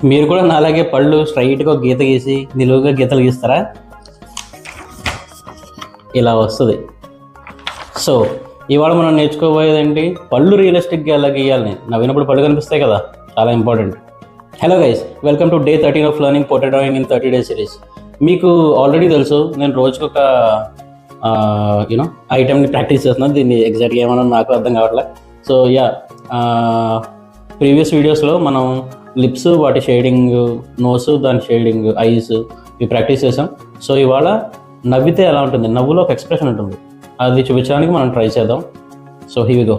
మీరు కూడా నాలాగే పళ్ళు స్ట్రైట్గా గీత గీసి నిలువుగా గీతలు గీస్తారా? ఇలా వస్తుంది. సో ఇవాళ మనం నేర్చుకోబోయేదేంటి, పళ్ళు రియలిస్టిక్గా ఎలా గీయాలని. నవ్వినప్పుడు పళ్ళు కనిపిస్తాయి కదా, చాలా important. Hello guys, welcome to day 13 of learning portrait drawing in 30 days series. మీకు ఆల్రెడీ తెలుసు, నేను రోజుకొక ఐటెంని ప్రాక్టీస్ చేస్తున్నాను. దీన్ని ఎగ్జాక్ట్గా ఏమన్నా నాకు అర్థం కావట్లేదు. సో ప్రీవియస్ వీడియోస్లో మనం లిప్స్, వాటి షేడింగ్, నోస్, దాని షేడింగ్, ఐస్ ఇవి ప్రాక్టీస్ చేసాం. సో ఇవాళ నవ్వితే ఎలా ఉంటుంది, నవ్వులో ఒక ఎక్స్ప్రెషన్ ఉంటుంది, అది చూపించడానికి మనం ట్రై చేద్దాం. So here we go.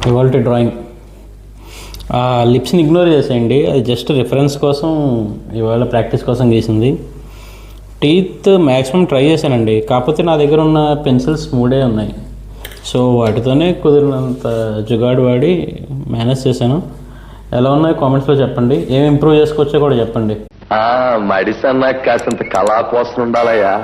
ఇవాళ డ్రాయింగ్ లిప్స్ని ఇగ్నోర్ చేసేయండి, అది జస్ట్ రిఫరెన్స్ కోసం, ఇవాళ ప్రాక్టీస్ కోసం గీసింది. టీత్ మ్యాక్సిమం ట్రై చేశానండి, కాకపోతే నా దగ్గర ఉన్న పెన్సిల్స్ 3 ఉన్నాయి. సో వాటితోనే కుదిరినంత జుగాడు వాడి మేనేజ్ చేశాను. ఎలా ఉన్నాయో కామెంట్స్లో చెప్పండి, ఏం ఇంప్రూవ్ చేసుకోవచ్చో కూడా చెప్పండి. మడిసి అన్నాక కాసంత కళా కోసం ఉండాలయ్యా.